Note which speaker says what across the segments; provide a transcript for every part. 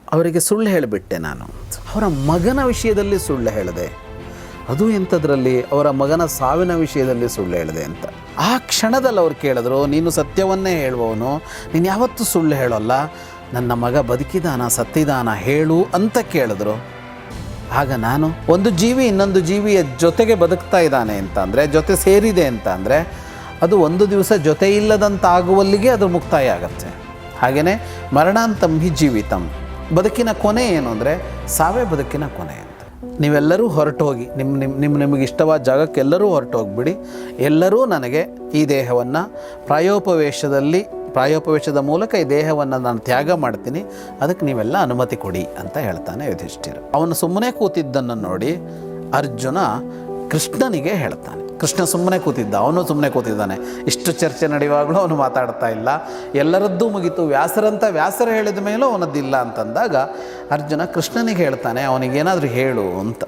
Speaker 1: ಅವರಿಗೆ ಸುಳ್ಳು ಹೇಳಿಬಿಟ್ಟೆ ನಾನು. ಅವರ ಮಗನ ವಿಷಯದಲ್ಲಿ ಸುಳ್ಳು ಹೇಳಿದೆ, ಅದು ಎಂಥದ್ರಲ್ಲಿ, ಅವರ ಮಗನ ಸಾವಿನ ವಿಷಯದಲ್ಲಿ ಸುಳ್ಳು ಹೇಳಿದೆ ಅಂತ. ಆ ಕ್ಷಣದಲ್ಲಿ ಅವ್ರು ಕೇಳಿದ್ರು, ನೀನು ಸತ್ಯವನ್ನೇ ಹೇಳುವವನು, ನೀನು ಯಾವತ್ತೂ ಸುಳ್ಳು ಹೇಳೋಲ್ಲ, ನನ್ನ ಮಗ ಬದುಕಿದಾನ ಸತ್ತಿದಾನ ಹೇಳು ಅಂತ ಕೇಳಿದ್ರು. ಆಗ ನಾನು, ಒಂದು ಜೀವಿ ಇನ್ನೊಂದು ಜೀವಿಯ ಜೊತೆಗೆ ಬದುಕ್ತಾ ಇದ್ದಾನೆ ಅಂತ ಅಂದರೆ, ಜೊತೆ ಸೇರಿದೆ ಅಂತ ಅಂದರೆ, ಅದು ಒಂದು ದಿವಸ ಜೊತೆ ಇಲ್ಲದಂತಾಗುವಲ್ಲಿಗೆ ಅದು ಮುಕ್ತಾಯ ಆಗತ್ತೆ. ಹಾಗೆಯೇ ಮರಣಾಂತಂ ಹಿ ಜೀವಿತಂ, ಬದುಕಿನ ಕೊನೆ ಏನು ಅಂದರೆ ಸಾವೇ ಬದುಕಿನ ಕೊನೆ ಅಂತ. ನೀವೆಲ್ಲರೂ ಹೊರಟು ಹೋಗಿ ನಿಮಗೆ ಇಷ್ಟವಾದ ಜಾಗಕ್ಕೆ ಎಲ್ಲರೂ ಹೊರಟು ಹೋಗಿಬಿಡಿ. ಎಲ್ಲರೂ ನನಗೆ ಈ ದೇಹವನ್ನು ಪ್ರಾಯೋಪವೇಶದ ಮೂಲಕ ಈ ದೇಹವನ್ನು ನಾನು ತ್ಯಾಗ ಮಾಡ್ತೀನಿ, ಅದಕ್ಕೆ ನೀವೆಲ್ಲ ಅನುಮತಿ ಕೊಡಿ ಅಂತ ಹೇಳ್ತಾನೆ ಯುಧಿಷ್ಠಿರ. ಅವನು ಸುಮ್ಮನೆ ಕೂತಿದ್ದನ್ನು ನೋಡಿ ಅರ್ಜುನ ಕೃಷ್ಣನಿಗೆ ಹೇಳ್ತಾನೆ. ಕೃಷ್ಣ ಸುಮ್ಮನೆ ಕೂತಿದ್ದ, ಅವನು ಸುಮ್ಮನೆ ಕೂತಿದ್ದಾನೆ. ಇಷ್ಟು ಚರ್ಚೆ ನಡೆಯುವಾಗಲೂ ಅವನು ಮಾತಾಡ್ತಾ ಇಲ್ಲ. ಎಲ್ಲರದ್ದೂ ಮುಗೀತು. ವ್ಯಾಸರು ಹೇಳಿದ ಮೇಲೂ ಅವನದ್ದಿಲ್ಲ ಅಂತಂದಾಗ ಅರ್ಜುನ ಕೃಷ್ಣನಿಗೆ ಹೇಳ್ತಾನೆ, ಅವನಿಗೇನಾದರೂ ಹೇಳು ಅಂತ.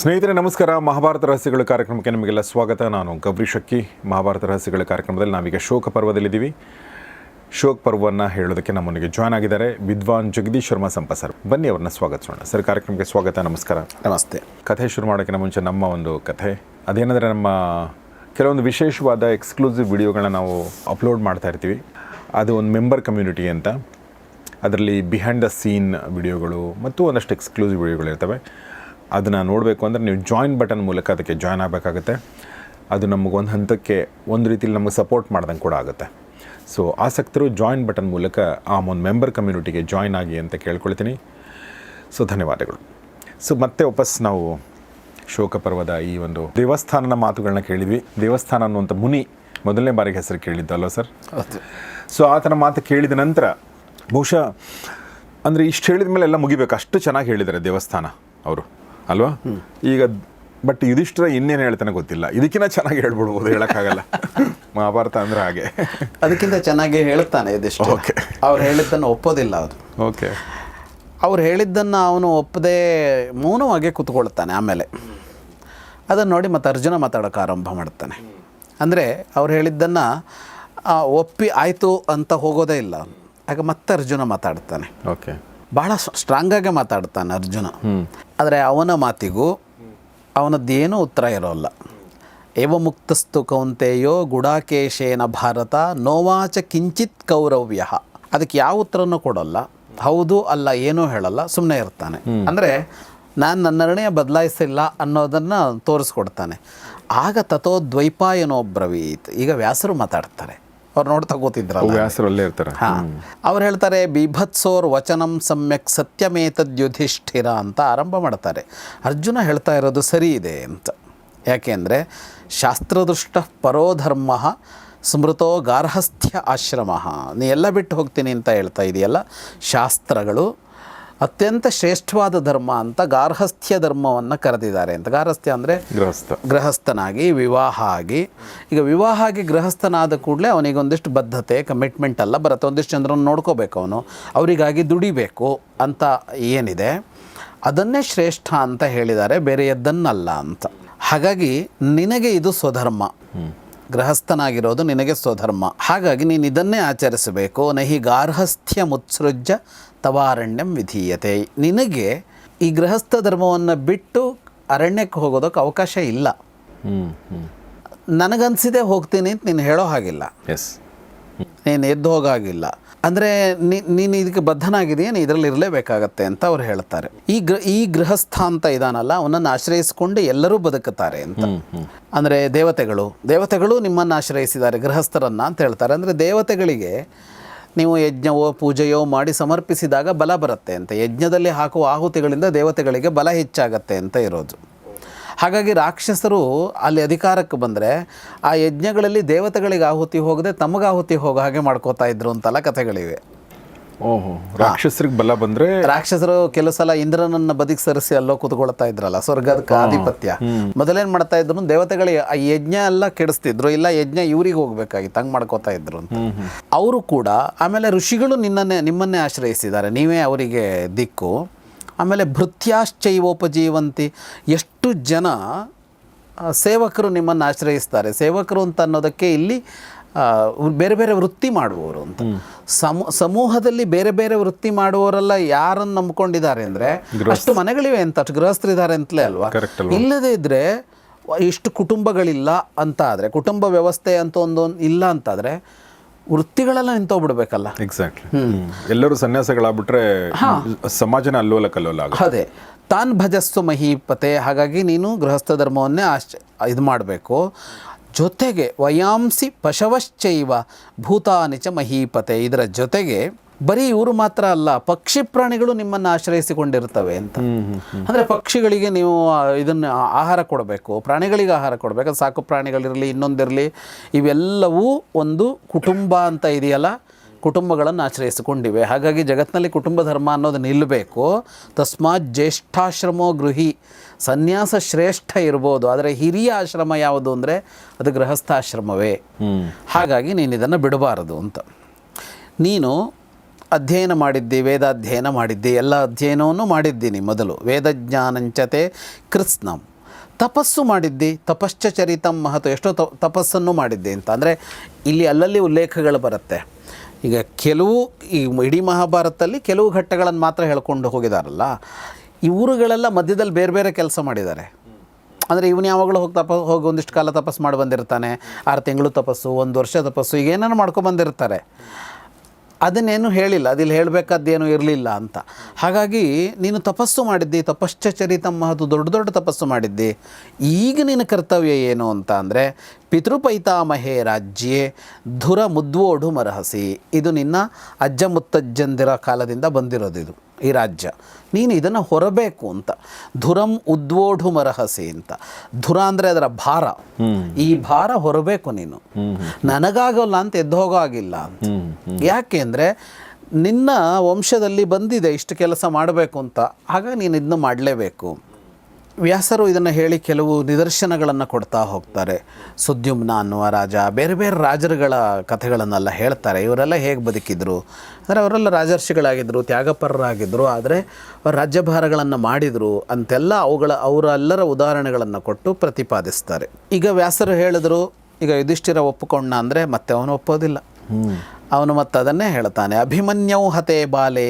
Speaker 2: ಸ್ನೇಹಿತರೆ ನಮಸ್ಕಾರ. ಮಹಾಭಾರತ ರಹಸ್ಯಗಳ ಕಾರ್ಯಕ್ರಮಕ್ಕೆ ನಿಮಗೆಲ್ಲ ಸ್ವಾಗತ. ನಾನು ಗೌರಿ ಶಕ್ಕಿ. ಮಹಾಭಾರತ ರಹಸ್ಯಗಳ ಕಾರ್ಯಕ್ರಮದಲ್ಲಿ ನಾವೀಗ ಶೋಕ ಪರ್ವದಲ್ಲಿದ್ದೀವಿ. ಶೋಕ ಪರ್ವವನ್ನು ಹೇಳೋದಕ್ಕೆ ನಮ್ಮೊಂದಿಗೆ ಜಾಯ್ನ್ ಆಗಿದ್ದಾರೆ ವಿದ್ವಾನ್ ಜಗದೀಶ್ ಶರ್ಮಾ ಸಂಪ ಸರ್. ಬನ್ನಿ ಅವ್ರನ್ನ ಸ್ವಾಗತಿಸೋಣ. ಸರ್, ಕಾರ್ಯಕ್ರಮಕ್ಕೆ ಸ್ವಾಗತ. ನಮಸ್ಕಾರ.
Speaker 1: ನಮಸ್ತೆ.
Speaker 2: ಕಥೆ ಶುರು ಮಾಡೋಕ್ಕಿಂತ ಮುಂಚೆ ನಮ್ಮ ಒಂದು ಕಥೆ ಅದೇನೆಂದರೆ, ನಮ್ಮ ಕೆಲವೊಂದು ವಿಶೇಷವಾದ ಎಕ್ಸ್ಕ್ಲೂಸಿವ್ ವಿಡಿಯೋಗಳನ್ನ ನಾವು ಅಪ್ಲೋಡ್ ಮಾಡ್ತಾ ಇರ್ತೀವಿ. ಅದು ಒಂದು ಮೆಂಬರ್ ಕಮ್ಯುನಿಟಿ ಅಂತ. ಅದರಲ್ಲಿ ಬಿಹೈಂಡ್ ದ ಸೀನ್ ವಿಡಿಯೋಗಳು ಮತ್ತು ಒಂದಷ್ಟು ಎಕ್ಸ್ಕ್ಲೂಸಿವ್ ವಿಡಿಯೋಗಳಿರ್ತವೆ. ಅದನ್ನು ನೋಡಬೇಕು ಅಂದರೆ ನೀವು ಜಾಯಿನ್ ಬಟನ್ ಮೂಲಕ ಅದಕ್ಕೆ ಜಾಯ್ನ್ ಆಗಬೇಕಾಗುತ್ತೆ. ಅದು ನಮಗೊಂದು ಹಂತಕ್ಕೆ ಒಂದು ರೀತಿಯಲ್ಲಿ ನಮಗೆ ಸಪೋರ್ಟ್ ಮಾಡ್ದಂಗೆ ಕೂಡ ಆಗುತ್ತೆ. ಸೊ ಆಸಕ್ತರು ಜಾಯಿನ್ ಬಟನ್ ಮೂಲಕ ಆ ಒಂದು ಮೆಂಬರ್ ಕಮ್ಯುನಿಟಿಗೆ ಜಾಯ್ನ್ ಆಗಿ ಅಂತ ಕೇಳ್ಕೊಳ್ತೀನಿ. ಸೊ ಧನ್ಯವಾದಗಳು. ಸೊ ಮತ್ತೆ ವಾಪಸ್ ನಾವು ಶೋಕ ಪರ್ವದ ಈ ಒಂದು ದೇವಸ್ಥಾನದ ಮಾತುಗಳನ್ನ ಕೇಳಿದ್ವಿ. ದೇವಸ್ಥಾನ ಅನ್ನುವಂಥ ಮುನಿ ಮೊದಲನೇ ಬಾರಿಗೆ ಹೆಸರು ಕೇಳಿದ್ದಲ್ವ ಸರ್? ಸೊ ಆತನ ಮಾತು ಕೇಳಿದ ನಂತರ ಬಹುಶಃ ಅಂದರೆ ಇಷ್ಟು ಹೇಳಿದ ಮೇಲೆ ಎಲ್ಲ ಮುಗಿಬೇಕು, ಅಷ್ಟು ಚೆನ್ನಾಗಿ ಹೇಳಿದ್ದಾರೆ ದೇವಸ್ಥಾನ ಅವರು ಅಲ್ವಾ? ಈಗ ಬಟ್ ಯುಧಿಷ್ಠಿರ ಇನ್ನೇನು ಹೇಳ್ತಾನೆ ಗೊತ್ತಿಲ್ಲ. ಇದಕ್ಕಿಂತ ಚೆನ್ನಾಗಿ ಹೇಳ್ಬಿಡ್ಬೋದು, ಹೇಳೋಕ್ಕಾಗಲ್ಲ. ಮಹಾಭಾರತ ಅಂದರೆ ಹಾಗೆ,
Speaker 1: ಅದಕ್ಕಿಂತ ಚೆನ್ನಾಗಿ ಹೇಳ್ತಾನೆ ಯುಧಿಷ್ಠಿರ.
Speaker 2: ಓಕೆ,
Speaker 1: ಅವ್ರು ಹೇಳಿದ್ದನ್ನು ಒಪ್ಪೋದಿಲ್ಲ ಅವರು.
Speaker 2: ಓಕೆ,
Speaker 1: ಅವ್ರು ಹೇಳಿದ್ದನ್ನು ಅವನು ಒಪ್ಪದೆ ಮೌನವಾಗಿ ಕೂತ್ಕೊಳ್ತಾನೆ. ಆಮೇಲೆ ಅದನ್ನು ನೋಡಿ ಮತ್ತೆ ಅರ್ಜುನ ಮಾತಾಡೋಕೆ ಆರಂಭ ಮಾಡ್ತಾನೆ. ಅಂದರೆ ಅವ್ರು ಹೇಳಿದ್ದನ್ನು ಒಪ್ಪಿ ಆಯಿತು ಅಂತ ಹೋಗೋದೇ ಇಲ್ಲ. ಆಗ ಮತ್ತೆ ಅರ್ಜುನ ಮಾತಾಡ್ತಾನೆ.
Speaker 2: ಓಕೆ,
Speaker 1: ಭಾಳ ಸ್ಟ್ರಾಂಗಾಗೆ ಮಾತಾಡ್ತಾನೆ ಅರ್ಜುನ. ಆದರೆ ಅವನ ಮಾತಿಗೂ ಅವನದ್ದೇನೂ ಉತ್ತರ ಇರೋಲ್ಲ. ಏವ ಮುಕ್ತಸ್ತು ಕೌಂತೆಯೋ ಗುಡಾಕೇಶೇನ ಭಾರತ ನೋವಾಚ ಕಿಂಚಿತ್ ಕೌರವ್ಯ. ಅದಕ್ಕೆ ಯಾವ ಉತ್ತರನೂ ಕೊಡೋಲ್ಲ, ಹೌದು ಅಲ್ಲ ಏನೂ ಹೇಳಲ್ಲ, ಸುಮ್ಮನೆ ಇರ್ತಾನೆ. ಅಂದರೆ ನಾನು ನನ್ನ ನಿರ್ಣಯ ಬದಲಾಯಿಸಿಲ್ಲ ಅನ್ನೋದನ್ನು ತೋರಿಸ್ಕೊಡ್ತಾನೆ. ಆಗ ತಥೋ ದ್ವೈಪಾಯನೋ ಬ್ರವೀತ್. ಈಗ ವ್ಯಾಸರು ಮಾತಾಡ್ತಾರೆ. ಅವ್ರು ನೋಡ್ತಾ ಕೂತಿದ್ರಲ್ಲ,
Speaker 2: ವ್ಯಾಸರಲ್ಲೇ ಇರ್ತಾರೆ.
Speaker 1: ಅವ್ರು ಹೇಳ್ತಾರೆ, ಬಿಭತ್ಸೋರ್ ವಚನಂ ಸಮ್ಯಕ್ ಸತ್ಯಮೇತದ್ ಯುಧಿಷ್ಠಿರ ಅಂತ ಆರಂಭ ಮಾಡ್ತಾರೆ. ಅರ್ಜುನ ಹೇಳ್ತಾ ಇರೋದು ಸರಿ ಇದೆ ಅಂತ. ಯಾಕೆಂದರೆ ಶಾಸ್ತ್ರದೃಷ್ಟ ಪರೋಧರ್ಮ ಸ್ಮೃತೋ ಗಾರ್ಹಸ್ಥ್ಯ ಆಶ್ರಮ. ನೀ ಎಲ್ಲ ಬಿಟ್ಟು ಹೋಗ್ತೀನಿ ಅಂತ ಹೇಳ್ತಾ ಇದೆಯಲ್ಲ, ಶಾಸ್ತ್ರಗಳು ಅತ್ಯಂತ ಶ್ರೇಷ್ಠವಾದ ಧರ್ಮ ಅಂತ ಗಾರ್ಹಸ್ಥ್ಯ ಧರ್ಮವನ್ನು ಕರೆದಿದ್ದಾರೆ ಅಂತ. ಗಾರ್ಹಸ್ಥ್ಯ ಅಂದರೆ ಗೃಹಸ್ಥನಾಗಿ ವಿವಾಹ ಆಗಿ. ಈಗ ವಿವಾಹ ಆಗಿ ಗೃಹಸ್ಥನಾದ ಕೂಡಲೇ ಅವನಿಗೆ ಒಂದಿಷ್ಟು ಬದ್ಧತೆ, ಕಮಿಟ್ಮೆಂಟ್ ಎಲ್ಲ ಬರುತ್ತೆ. ಒಂದಿಷ್ಟು ಜನರನ್ನು ನೋಡ್ಕೋಬೇಕು, ಅವನು ಅವರಿಗಾಗಿ ದುಡಿಬೇಕು ಅಂತ ಏನಿದೆ ಅದನ್ನೇ ಶ್ರೇಷ್ಠ ಅಂತ ಹೇಳಿದ್ದಾರೆ, ಬೇರೆಯದ್ದನ್ನಲ್ಲ ಅಂತ. ಹಾಗಾಗಿ ನಿನಗೆ ಇದು ಸ್ವಧರ್ಮ, ಗೃಹಸ್ಥನಾಗಿರೋದು ನಿನಗೆ ಸ್ವಧರ್ಮ. ಹಾಗಾಗಿ ನೀನು ಇದನ್ನೇ ಆಚರಿಸಬೇಕು. ನಹಿ ಗಾರ್ಹಸ್ಥ್ಯ ಮುತ್ಸೃಜ್ಯ ತವಾರಣ್ಯಂ ವಿಧೀಯತೆ. ನಿನಗೆ ಈ ಗೃಹಸ್ಥ ಧರ್ಮವನ್ನು ಬಿಟ್ಟು ಅರಣ್ಯಕ್ಕೆ ಹೋಗೋದಕ್ಕೆ ಅವಕಾಶ ಇಲ್ಲ. ನನಗನ್ಸಿದೆ ಹೋಗ್ತೀನಿ ಅಂತ ನೀನು ಹೇಳೋ ಹಾಗಿಲ್ಲ, ನೀನು ಎದ್ದು ಹೋಗಾಗಿಲ್ಲ. ಅಂದರೆ ನೀನು ಇದಕ್ಕೆ ಬದ್ಧನಾಗಿದೆಯಾ, ನೀನು ಇದರಲ್ಲಿ ಇರಲೇಬೇಕಾಗತ್ತೆ ಅಂತ ಅವ್ರು ಹೇಳ್ತಾರೆ. ಈ ಗೃಹಸ್ಥ ಅಂತ ಇದಾನಲ್ಲ, ಅವನನ್ನು ಆಶ್ರಯಿಸಿಕೊಂಡು ಎಲ್ಲರೂ ಬದುಕುತ್ತಾರೆ ಅಂತ. ಅಂದರೆ ದೇವತೆಗಳು ನಿಮ್ಮನ್ನು ಆಶ್ರಯಿಸಿದ್ದಾರೆ ಗೃಹಸ್ಥರನ್ನು ಅಂತ ಹೇಳ್ತಾರೆ. ಅಂದರೆ ದೇವತೆಗಳಿಗೆ ನೀವು ಯಜ್ಞವೋ ಪೂಜೆಯೋ ಮಾಡಿ ಸಮರ್ಪಿಸಿದಾಗ ಬಲ ಬರುತ್ತೆ ಅಂತ. ಯಜ್ಞದಲ್ಲಿ ಹಾಕುವ ಆಹುತಿಗಳಿಂದ ದೇವತೆಗಳಿಗೆ ಬಲ ಹೆಚ್ಚಾಗತ್ತೆ ಅಂತ ಇರೋದು. ಹಾಗಾಗಿ ರಾಕ್ಷಸರು ಅಲ್ಲಿ ಅಧಿಕಾರಕ್ಕೆ ಬಂದರೆ ಆ ಯಜ್ಞಗಳಲ್ಲಿ ದೇವತೆಗಳಿಗೆ ಆಹುತಿ ಹೋಗದೆ ತಮಗೆ ಆಹುತಿ ಹೋಗೋ ಹಾಗೆ ಮಾಡ್ಕೋತಾ ಇದ್ರು ಅಂತೆಲ್ಲ ಕಥೆಗಳಿವೆ.
Speaker 2: ಓಹೋ, ರಾಕ್ಷಸರಿಗೆ ಬಲ ಬಂದರೆ
Speaker 1: ರಾಕ್ಷಸರು ಕೆಲವು ಸಲ ಇಂದ್ರನನ್ನು ಬದಿಗೆ ಸರಿಸಿ ಅಲ್ಲೋ ಕೂತ್ಕೊಳ್ತಾ ಇದ್ರಲ್ಲ, ಸ್ವರ್ಗದ ಆಧಿಪತ್ಯ. ಮೊದಲೇನು ಮಾಡ್ತಾ ಇದ್ರು, ದೇವತೆಗಳಿಗೆ ಆ ಯಜ್ಞ ಎಲ್ಲ ಕೆಡಿಸ್ತಿದ್ರು, ಇಲ್ಲ ಯಜ್ಞ ಇವ್ರಿಗೆ ಹೋಗ್ಬೇಕಾಗಿತ್ತು, ಹಂಗೆ ಮಾಡ್ಕೋತಾ ಇದ್ರು ಅಂತ. ಅವರು ಕೂಡ ಆಮೇಲೆ ಋಷಿಗಳು ನಿಮ್ಮನ್ನೇ ಆಶ್ರಯಿಸಿದ್ದಾರೆ, ನೀವೇ ಅವರಿಗೆ ದಿಕ್ಕು. ಆಮೇಲೆ ಭೃತ್ಯಾಶ್ಚೈವೋಪಜೀವಂತಿ, ಎಷ್ಟು ಜನ ಸೇವಕರು ನಿಮ್ಮನ್ನು ಆಶ್ರಯಿಸ್ತಾರೆ. ಸೇವಕರು ಅಂತ ಅನ್ನೋದಕ್ಕೆ ಇಲ್ಲಿ ಬೇರೆ ಬೇರೆ ವೃತ್ತಿ ಮಾಡುವವರು ಅಂತ. ಸಮೂಹದಲ್ಲಿ ಬೇರೆ ಬೇರೆ ವೃತ್ತಿ ಮಾಡುವವರೆಲ್ಲ ಯಾರನ್ನು ನಂಬ್ಕೊಂಡಿದ್ದಾರೆ ಅಂದರೆ ಅಷ್ಟು ಮನೆಗಳಿವೆ ಅಂತ, ಅಷ್ಟು ಗೃಹಸ್ಥರಿದ್ದಾರೆ ಅಂತಲೇ ಅಲ್ವಾ. ಇಲ್ಲದೇ ಇದ್ದರೆ ಇಷ್ಟು ಕುಟುಂಬಗಳಿಲ್ಲ ಅಂತ ಆದರೆ, ಕುಟುಂಬ ವ್ಯವಸ್ಥೆ ಅಂತ ಒಂದು ಇಲ್ಲ ಅಂತಾದರೆ ವೃತ್ತಿಗಳೆಲ್ಲ ನಿಂತೋಗ್ಬಿಡ್ಬೇಕಲ್ಲ.
Speaker 2: ಎಕ್ಸಾಕ್ಟ್ಲಿ. ಎಲ್ಲರೂ ಸನ್ಯಾಸಗಳಾಗ್ಬಿಟ್ರೆ ಸಮಾಜನ ಅಲ್ಲೋಲ ಕಲ್ಲೋಲ.
Speaker 1: ಅದೇ ತಾನ್ ಭಜಸ್ವ ಮಹೀಪತೆ. ಹಾಗಾಗಿ ನೀನು ಗೃಹಸ್ಥ ಧರ್ಮವನ್ನೇ ಇದು ಮಾಡಬೇಕು. ಜೊತೆಗೆ ವಯಾಂಸಿ ಪಶವಶ್ಚೈವ ಭೂತಾನಿ ಚ ಮಹೀಪತೆ. ಇದರ ಜೊತೆಗೆ ಬರೀ ಇವರು ಮಾತ್ರ ಅಲ್ಲ, ಪಕ್ಷಿ ಪ್ರಾಣಿಗಳು ನಿಮ್ಮನ್ನು ಆಶ್ರಯಿಸಿಕೊಂಡಿರ್ತವೆ ಅಂತ. ಅಂದರೆ ಪಕ್ಷಿಗಳಿಗೆ ನೀವು ಇದನ್ನು ಆಹಾರ ಕೊಡಬೇಕು, ಪ್ರಾಣಿಗಳಿಗೆ ಆಹಾರ ಕೊಡಬೇಕು. ಸಾಕು ಪ್ರಾಣಿಗಳಿರಲಿ, ಇನ್ನೊಂದಿರಲಿ, ಇವೆಲ್ಲವೂ ಒಂದು ಕುಟುಂಬ ಅಂತ ಇದೆಯಲ್ಲ, ಕುಟುಂಬಗಳನ್ನು ಆಶ್ರಯಿಸಿಕೊಂಡಿವೆ. ಹಾಗಾಗಿ ಜಗತ್ತಿನಲ್ಲಿ ಕುಟುಂಬ ಧರ್ಮ ಅನ್ನೋದು ನಿಲ್ಲಬೇಕು. ತಸ್ಮಾತ್ ಜ್ಯೇಷ್ಠಾಶ್ರಮೋ ಗೃಹಿ. ಸನ್ಯಾಸ ಶ್ರೇಷ್ಠ ಇರ್ಬೋದು, ಆದರೆ ಹಿರಿಯ ಆಶ್ರಮ ಯಾವುದು ಅಂದರೆ ಅದು ಗೃಹಸ್ಥಾಶ್ರಮವೇ. ಹಾಗಾಗಿ ನೀನು ಇದನ್ನು ಬಿಡಬಾರದು ಅಂತ. ನೀನು ಅಧ್ಯಯನ ಮಾಡಿದ್ದಿ, ವೇದಾಧ್ಯಯನ ಮಾಡಿದ್ದಿ, ಎಲ್ಲ ಅಧ್ಯಯನವನ್ನು ಮಾಡಿದ್ದೀನಿ. ಮೊದಲು ವೇದಜ್ಞಾನಂಚತೆ ಕೃತ್ಸ್ನಂ. ತಪಸ್ಸು ಮಾಡಿದ್ದಿ, ತಪಶ್ಚರಿತಂ ಮಹತು. ಎಷ್ಟೋ ತಪಸ್ಸನ್ನು ಮಾಡಿದ್ದೆ ಅಂತ. ಅಂದರೆ ಇಲ್ಲಿ ಅಲ್ಲಲ್ಲಿ ಉಲ್ಲೇಖಗಳು ಬರುತ್ತೆ. ಈಗ ಕೆಲವು ಈ ಇಡೀ ಮಹಾಭಾರತದಲ್ಲಿ ಕೆಲವು ಘಟ್ಟಗಳನ್ನು ಮಾತ್ರ ಹೇಳ್ಕೊಂಡು ಹೋಗಿದಾರಲ್ಲ, ಈ ಊರುಗಳೆಲ್ಲ ಮಧ್ಯದಲ್ಲಿ ಬೇರೆ ಬೇರೆ ಕೆಲಸ ಮಾಡಿದ್ದಾರೆ. ಅಂದರೆ ಇವನು ಯಾವಾಗಲೂ ಹೋಗಿ ಒಂದಿಷ್ಟು ಕಾಲ ತಪಸ್ಸು ಮಾಡಿ ಬಂದಿರ್ತಾನೆ. 6 ತಿಂಗಳು ತಪಸ್ಸು, 1 ವರ್ಷ ತಪಸ್ಸು, ಈಗ ಏನೇನು ಮಾಡ್ಕೊಬಂದಿರ್ತಾರೆ. ಅದನ್ನೇನು ಹೇಳಿಲ್ಲ, ಅದಿಲ್ಲಿ ಹೇಳಬೇಕಾದ್ದೇನೂ ಇರಲಿಲ್ಲ ಅಂತ. ಹಾಗಾಗಿ ನೀನು ತಪಸ್ಸು ಮಾಡಿದ್ದಿ, ತಪಶ್ಚರಿತ ಮಹತು, ದೊಡ್ಡ ದೊಡ್ಡ ತಪಸ್ಸು ಮಾಡಿದ್ದಿ. ಈಗ ನಿನ್ನ ಕರ್ತವ್ಯ ಏನು ಅಂತ ಅಂದರೆ ಪಿತೃಪೈತಾಮಹೇ ರಾಜ್ಯೇ ಧುರ ಮುದ್ವೋಢು ಮರಹಸಿ. ಇದು ನಿನ್ನ ಅಜ್ಜ ಮುತ್ತಜ್ಜಂದಿರ ಕಾಲದಿಂದ ಬಂದಿರೋದು ಇದು ಈ ರಾಜ್ಯ. ನೀನು ಇದನ್ನು ಹೊರಬೇಕು ಅಂತ. ಧುರಂ ಉದ್ವೋಢು ಮರಹಸಿ ಅಂತ. ಧುರ ಅಂದರೆ ಅದರ ಭಾರ. ಈ ಭಾರ ಹೊರಬೇಕು ನೀನು. ನನಗಾಗಲ್ಲ ಅಂತ ಎದ್ದು ಹೋಗೋ ಆಗಿಲ್ಲ ಅಂತ. ಯಾಕೆ ಅಂದರೆ ನಿನ್ನ ವಂಶದಲ್ಲಿ ಬಂದಿದೆ ಇಷ್ಟು ಕೆಲಸ ಮಾಡಬೇಕು ಅಂತ. ಹಾಗಾಗಿ ನೀನು ಇದನ್ನು ಮಾಡಲೇಬೇಕು. ವ್ಯಾಸರು ಇದನ್ನು ಹೇಳಿ ಕೆಲವು ನಿದರ್ಶನಗಳನ್ನು ಕೊಡ್ತಾ ಹೋಗ್ತಾರೆ. ಸುದ್ಯುಮ್ನ ಅನ್ನುವ ರಾಜ, ಬೇರೆ ಬೇರೆ ರಾಜರುಗಳ ಕಥೆಗಳನ್ನೆಲ್ಲ ಹೇಳ್ತಾರೆ. ಇವರೆಲ್ಲ ಹೇಗೆ ಬದುಕಿದ್ರು ಅಂದರೆ ಅವರೆಲ್ಲ ರಾಜರ್ಷಿಗಳಾಗಿದ್ದರು, ತ್ಯಾಗಪರರಾಗಿದ್ದರು, ಆದರೆ ಅವರು ರಾಜ್ಯಭಾರಗಳನ್ನು ಮಾಡಿದರು ಅಂತೆಲ್ಲ ಅವರೆಲ್ಲರ ಉದಾಹರಣೆಗಳನ್ನು ಕೊಟ್ಟು ಪ್ರತಿಪಾದಿಸ್ತಾರೆ. ಈಗ ವ್ಯಾಸರು ಹೇಳಿದ್ರು, ಈಗ ಯುಧಿಷ್ಠಿರ ಒಪ್ಪಿಕೊಂಡ ಅಂದರೆ ಮತ್ತೆ ಅವನು ಒಪ್ಪೋದಿಲ್ಲ. ಅವನು ಮತ್ತೆ ಅದನ್ನೇ ಹೇಳ್ತಾನೆ. ಅಭಿಮನ್ಯೌ ಹತೆ ಬಾಲೆ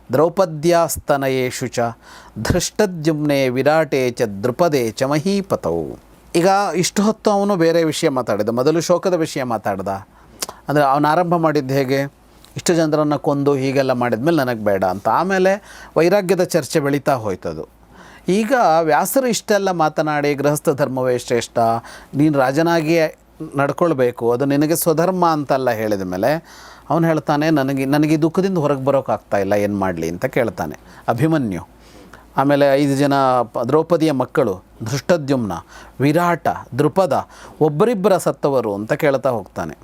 Speaker 1: ದ್ರೌಪದ್ಯಾಸ್ತನಯೇಷು ಚ ಧೃಷ್ಟದ್ಯುಮ್ನೆ ವಿರಾಟೇ ಚ ದೃಪದೇ ಚ ಮಹೀಪತೌ. ಈಗ ಇಷ್ಟು ಹೊತ್ತು ಅವನು ಬೇರೆ ವಿಷಯ ಮಾತಾಡಿದ. ಮೊದಲು ಶೋಕದ ವಿಷಯ ಮಾತಾಡ್ದ. ಅಂದರೆ ಅವನು ಆರಂಭ ಮಾಡಿದ್ದು ಹೇಗೆ, ಇಷ್ಟು ಜನರನ್ನು ಕೊಂದು ಹೀಗೆಲ್ಲ ಮಾಡಿದ್ಮೇಲೆ ನನಗೆ ಬೇಡ ಅಂತ. ಆಮೇಲೆ ವೈರಾಗ್ಯದ ಚರ್ಚೆ ಬೆಳೀತಾ ಹೋಯ್ತದು. ಈಗ ವ್ಯಾಸರು ಇಷ್ಟೆಲ್ಲ ಮಾತನಾಡಿ ಗೃಹಸ್ಥ ಧರ್ಮವೇ ಶ್ರೇಷ್ಠ, ನೀನು ರಾಜನಾಗಿಯೇ ನಡ್ಕೊಳ್ಬೇಕು, ಅದು ನಿನಗೆ ಸ್ವಧರ್ಮ ಅಂತೆಲ್ಲ ಹೇಳಿದ ಮೇಲೆ ಅವನು ಹೇಳ್ತಾನೆ, ನನಗೆ ಈ ದುಃಖದಿಂದ ಹೊರಗೆ ಬರೋಕ್ಕಾಗ್ತಾ ಇಲ್ಲ, ಏನು ಮಾಡಲಿ ಅಂತ ಕೇಳ್ತಾನೆ ಅಭಿಮನ್ಯು. ಆಮೇಲೆ 5 ಜನ ದ್ರೌಪದಿಯ ಮಕ್ಕಳು, ಧೃಷ್ಟದ್ಯುಮ್ನ, ವಿರಾಟ, ದೃಪದ, ಒಬ್ಬರಿಬ್ಬರ ಸತ್ತವರು ಅಂತ ಕೇಳ್ತಾ ಹೋಗ್ತಾನೆ.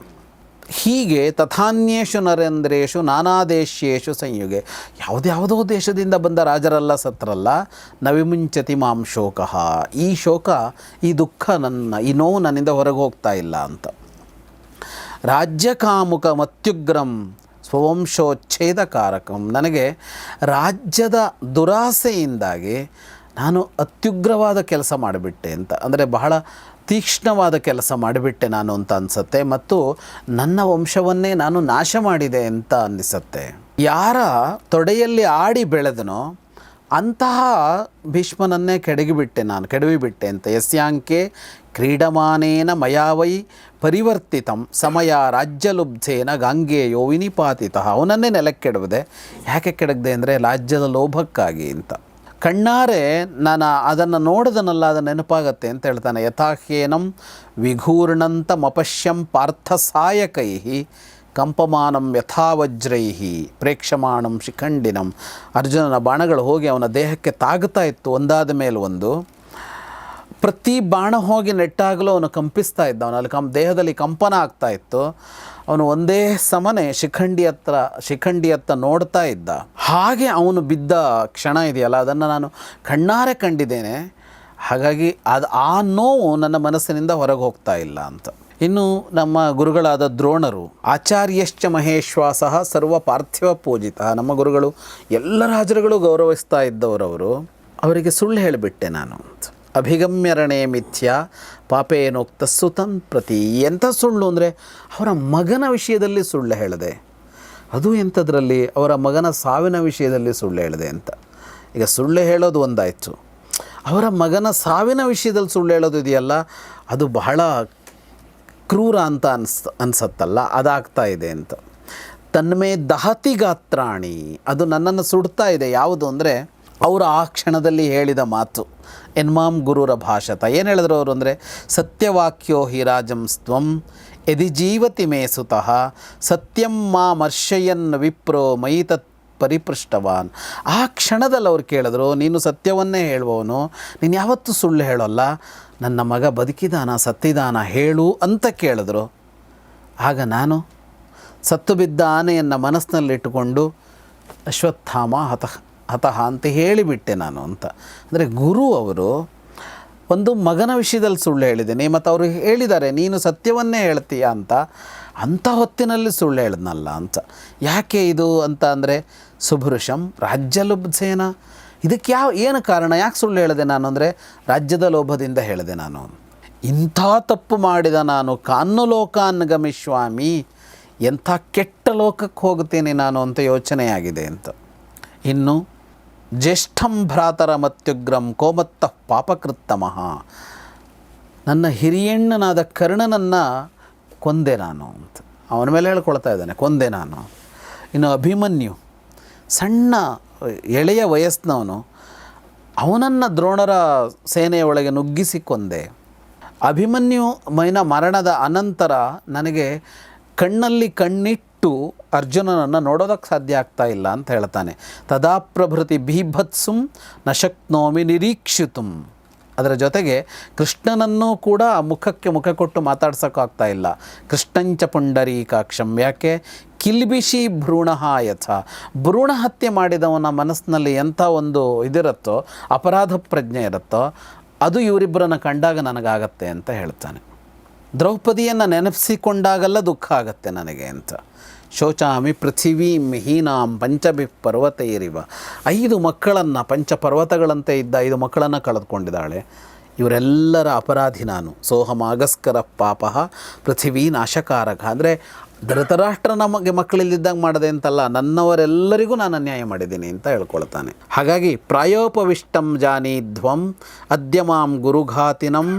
Speaker 1: ಹೀಗೆ ತಥಾನ್ಯೇಷು ನರೇಂದ್ರೇಷು ನಾನಾ ದೇಶೇಷು ಸಂಯುಗೆ. ಯಾವುದ್ಯಾವುದೋ ದೇಶದಿಂದ ಬಂದ ರಾಜರೆಲ್ಲ ಸತ್ತರಲ್ಲ. ನವಿಮುಂಚತಿ ಮಾಂ ಶೋಕಃ. ಈ ಶೋಕ, ಈ ದುಃಖ, ಈ ನೋವು ನನ್ನಿಂದ ಹೊರಗೆ ಹೋಗ್ತಾ ಇಲ್ಲ ಅಂತ. ರಾಜ್ಯಕಾಮುಕ ಮತ್ಯುಗ್ರಂ ಸ್ವವಂಶೋಚ್ಛೇದಕಾರಕಂ. ನನಗೆ ರಾಜ್ಯದ ದುರಾಸೆಯಿಂದಾಗಿ ನಾನು ಅತ್ಯುಗ್ರವಾದ ಕೆಲಸ ಮಾಡಿಬಿಟ್ಟೆ ಅಂತ. ಅಂದರೆ ಬಹಳ ತೀಕ್ಷ್ಣವಾದ ಕೆಲಸ ಮಾಡಿಬಿಟ್ಟೆ ನಾನು ಅಂತ ಅನಿಸುತ್ತೆ. ಮತ್ತು ನನ್ನ ವಂಶವನ್ನೇ ನಾನು ನಾಶ ಮಾಡಿದೆ ಅಂತ ಅನ್ನಿಸುತ್ತೆ. ಯಾರ ತೊಡೆಯಲ್ಲಿ ಆಡಿ ಬೆಳೆದನೋ ಅಂತಹ ಭೀಷ್ಮನನ್ನೇ ಕೆಡವಿಬಿಟ್ಟೆ ಅಂತ. ಯಸ್ಯಾಂಕೆ ಕ್ರೀಡಮಾನೇನ ಮಯಾವೈ ಪರಿವರ್ತಿತಂ ಸಮಯ ರಾಜ್ಯಲುಬ್ಧೇನ ಗಾಂಗೇಯೋ ವಿನಿಪಾತಿತಃ. ಅವನನ್ನೇ ನೆಲಕ್ಕೆ ಕೆಡವಿದೆ. ಯಾಕೆ ಕೆಡಗದೆ ಅಂದರೆ ರಾಜ್ಯದ ಲೋಭಕ್ಕಾಗಿ ಅಂತ. ಕಣ್ಣಾರೆ ನಾನು ಅದನ್ನು ನೋಡಿದನಲ್ಲ, ಅದು ನೆನಪಾಗತ್ತೆ ಅಂತ ಹೇಳ್ತಾನೆ. ಯಥಾಹ್ಯೇನಂ ವಿಘೂರ್ಣಂತಮಪಶ್ಯಂ ಪಾರ್ಥ ಸಾಯಕೈ ಕಂಪಮಾನಂ ಯಥಾವಜ್ರೈ ಪ್ರೇಕ್ಷಮಾಣಂ ಶಿಖಂಡಿನಂ. ಅರ್ಜುನನ ಬಾಣಗಳು ಹೋಗಿ ಅವನ ದೇಹಕ್ಕೆ ತಾಗ್ತಾ ಇತ್ತು, ಒಂದಾದ ಮೇಲೆ ಒಂದು. ಪ್ರತಿ ಬಾಣ ಹೋಗಿ ನೆಟ್ಟಾಗಲೂ ಅವನು ಕಂಪಿಸ್ತಾ ಇದ್ದ. ಅವನಲ್ಲಿ ದೇಹದಲ್ಲಿ ಕಂಪನ ಆಗ್ತಾ ಇತ್ತು. ಅವನು ಒಂದೇ ಸಮನೆ ಶಿಖಂಡಿಯತ್ತ ನೋಡ್ತಾ ಇದ್ದ. ಹಾಗೆ ಅವನು ಬಿದ್ದ ಕ್ಷಣ ಇದೆಯಲ್ಲ, ಅದನ್ನು ನಾನು ಕಣ್ಣಾರೆ ಕಂಡಿದ್ದೇನೆ. ಹಾಗಾಗಿ ಆ ನೋವು ನನ್ನ ಮನಸ್ಸಿನಿಂದ ಹೊರಗೆ ಹೋಗ್ತಾ ಇಲ್ಲ ಅಂತ. ಇನ್ನು ನಮ್ಮ ಗುರುಗಳಾದ ದ್ರೋಣರು ಆಚಾರ್ಯಶ್ಚ ಮಹೇಶ್ವಾಸಃ ಸರ್ವ ಪಾರ್ಥಿವ ಪೂಜಿತ, ನಮ್ಮ ಗುರುಗಳು ಎಲ್ಲ ರಾಜರುಗಳು ಗೌರವಿಸ್ತಾ ಇದ್ದವರವರು, ಅವರಿಗೆ ಸುಳ್ಳು ಹೇಳಿಬಿಟ್ಟೆ ನಾನು. ಅಭಿಗಮ್ಯರಣೆ ಮಿಥ್ಯ ಪಾಪೇನೋಕ್ತ ಸುತನ್ ಪ್ರತಿ. ಎಂಥ ಸುಳ್ಳು ಅಂದರೆ ಅವರ ಮಗನ ವಿಷಯದಲ್ಲಿ ಸುಳ್ಳು ಹೇಳಿದೆ. ಅದು ಎಂಥದ್ರಲ್ಲಿ, ಅವರ ಮಗನ ಸಾವಿನ ವಿಷಯದಲ್ಲಿ ಸುಳ್ಳು ಹೇಳಿದೆ ಅಂತ. ಈಗ ಸುಳ್ಳು ಹೇಳೋದು ಒಂದಾಯಿತು, ಅವರ ಮಗನ ಸಾವಿನ ವಿಷಯದಲ್ಲಿ ಸುಳ್ಳು ಹೇಳೋದು ಇದೆಯಲ್ಲ, ಅದು ಬಹಳ ಕ್ರೂರ ಅಂತ ಅನ್ಸತ್ತಲ್ಲ, ಅದಾಗ್ತಾ ಇದೆ ಅಂತ. ತನ್ಮೇ ದಹತಿ ಗಾತ್ರಾಣಿ, ಅದು ನನ್ನನ್ನು ಸುಡ್ತಾ ಇದೆ. ಯಾವುದು ಅಂದರೆ ಅವರು ಆ ಕ್ಷಣದಲ್ಲಿ ಹೇಳಿದ ಮಾತು. ಎನ್ಮಾಂ ಗುರುರ ಭಾಷತ, ಏನು ಹೇಳಿದ್ರು ಅವರು ಅಂದರೆ, ಸತ್ಯವಾಕ್ಯೋ ಹಿ ರಾಜಂ ಸ್ತ್ವಂ ಯದಿ ಜೀವತಿ ಮೇ ಸುತಃ ಸತ್ಯಂ ಮಾಮರ್ಶಯನ್ ವಿಪ್ರೋ ಮಯಿ ತತ್ ಪರಿಪೃಷ್ಟವಾನ್. ಆ ಕ್ಷಣದಲ್ಲಿ ಅವ್ರು ಕೇಳಿದ್ರು, ನೀನು ಸತ್ಯವನ್ನೇ ಹೇಳುವವನು, ನೀನು ಯಾವತ್ತೂ ಸುಳ್ಳು ಹೇಳೋಲ್ಲ, ನನ್ನ ಮಗ ಬದುಕಿದಾನ ಸತ್ತಿದಾನ ಹೇಳು ಅಂತ ಕೇಳಿದ್ರು. ಆಗ ನಾನು ಸತ್ತು ಬಿದ್ದ ಆನೆಯನ್ನು ಮನಸ್ಸಿನಲ್ಲಿಟ್ಟುಕೊಂಡು ಅಶ್ವತ್ಥಾಮ ಹತಃ ಅಂತ ಹೇಳಿಬಿಟ್ಟೆ ನಾನು ಅಂತ. ಅಂದರೆ ಗುರು ಅವರು ಒಂದು ಮಗನ ವಿಷಯದಲ್ಲಿ ಸುಳ್ಳು ಹೇಳಿದ್ದೀನಿ, ಮತ್ತು ಅವರು ಹೇಳಿದ್ದಾರೆ ನೀನು ಸತ್ಯವನ್ನೇ ಹೇಳ್ತೀಯ ಅಂತ. ಅಂಥ ಹೊತ್ತಿನಲ್ಲಿ ಸುಳ್ಳು ಹೇಳಿದ್ನಲ್ಲ ಅಂತ. ಯಾಕೆ ಇದು ಅಂತ ಅಂದರೆ, ಸುಭೃಶಂ ರಾಜ್ಯಲುಬ್ಧೇನ, ಇದಕ್ಕೆ ಏನು ಕಾರಣ, ಯಾಕೆ ಸುಳ್ಳು ಹೇಳಿದೆ ನಾನು ಅಂದರೆ, ರಾಜ್ಯದ ಲೋಭದಿಂದ ಹೇಳಿದೆ ನಾನು. ಇಂಥ ತಪ್ಪು ಮಾಡಿದ ನಾನು ಕಾನ್ನೋಲೋಕಾನ್ ಗಮಿಷ್ವಾಮಿ, ಎಂಥ ಕೆಟ್ಟ ಲೋಕಕ್ಕೆ ಹೋಗ್ತೀನಿ ನಾನು ಅಂತ ಯೋಚನೆಯಾಗಿದೆ ಅಂತ. ಇನ್ನು ಜ್ಯೇಷ್ಠಂ ಭ್ರಾತರ ಮತ್ಯುಗ್ರಂ ಕೋಮತ್ತಃ ಪಾಪಕೃತ್ತಮಃ, ನನ್ನ ಹಿರಿಯಣ್ಣನಾದ ಕರ್ಣನನ್ನು ಕೊಂದೆ ನಾನು ಅಂತ ಅವನ ಮೇಲೆ ಹೇಳ್ಕೊಳ್ತಾ ಇದ್ದಾನೆ, ಕೊಂದೆ ನಾನು. ಇನ್ನು ಅಭಿಮನ್ಯು ಸಣ್ಣ ಎಳೆಯ ವಯಸ್ಸಿನವನು, ಅವನನ್ನು ದ್ರೋಣರ ಸೇನೆಯ ಒಳಗೆ ನುಗ್ಗಿಸಿ ಕೊಂದೆ. ಅಭಿಮನ್ಯು ಮರಣದ ಅನಂತರ ನನಗೆ ಕಣ್ಣಲ್ಲಿ ಕಣ್ಣಿಟ್ಟು ಅರ್ಜುನನನ್ನು ನೋಡೋದಕ್ಕೆ ಸಾಧ್ಯ ಆಗ್ತಾ ಇಲ್ಲ ಅಂತ ಹೇಳ್ತಾನೆ. ತದಾ ಪ್ರಭೃತಿ ಬೀಭತ್ಸುಂ ನ ಶಕ್ನೋಮಿ ನಿರೀಕ್ಷಿತುಂ. ಅದರ ಜೊತೆಗೆ ಕೃಷ್ಣನನ್ನೂ ಕೂಡ ಮುಖಕ್ಕೆ ಮುಖ ಕೊಟ್ಟು ಮಾತಾಡ್ಸೋಕ್ಕಾಗ್ತಾ ಇಲ್ಲ. ಕೃಷ್ಣಂಚ ಪುಂಡರೀಕಾಕ್ಷಂ, ಯಾಕೆ ಕಿಲ್ಬಿಷಿ ಭ್ರೂಣ ಯಥ, ಭ್ರೂಣ ಹತ್ಯೆ ಮಾಡಿದವನ ಮನಸ್ಸಿನಲ್ಲಿ ಎಂಥ ಒಂದು ಇದಿರುತ್ತೋ, ಅಪರಾಧ ಪ್ರಜ್ಞೆ ಇರುತ್ತೋ, ಅದು ಇವರಿಬ್ಬರನ್ನು ಕಂಡಾಗ ನನಗಾಗತ್ತೆ ಅಂತ ಹೇಳ್ತಾನೆ. ದ್ರೌಪದಿಯನ್ನು ನೆನಪಿಸಿಕೊಂಡಾಗೆಲ್ಲ ದುಃಖ ಆಗತ್ತೆ ನನಗೆ ಅಂತ. ಶೋಚಾಮಿ ಪೃಥಿವೀಂ ಹೀನಾಂ ಪಂಚಭಿ ಪರ್ವತೈರಿವ, 5 ಮಕ್ಕಳನ್ನು, ಪಂಚಪರ್ವತಗಳಂತೆ ಇದ್ದ 5 ಮಕ್ಕಳನ್ನು ಕಳೆದುಕೊಂಡಿದ್ದಾಳೆ. ಇವರೆಲ್ಲರ ಅಪರಾಧಿ ನಾನು. ಸೋಹಮಾಗಸ್ಕರ ಪಾಪ ಪೃಥಿವೀ ನಾಶಕಾರಕ, ಅಂದರೆ ಧೃತರಾಷ್ಟ್ರ ನಮಗೆ ಮಕ್ಕಳಿದ್ದಾಗ ಮಾಡದೆ ಅಂತಲ್ಲ, ನನ್ನವರೆಲ್ಲರಿಗೂ ನಾನು ಅನ್ಯಾಯ ಮಾಡಿದ್ದೀನಿ ಅಂತ ಹೇಳ್ಕೊಳ್ತಾನೆ. ಹಾಗಾಗಿ ಪ್ರಾಯೋಪವಿಷ್ಟಂ ಜಾನೀಧ್ವಂ ಅದ್ಯ ಮಾಂ ಗುರುಘಾತಿನಂ,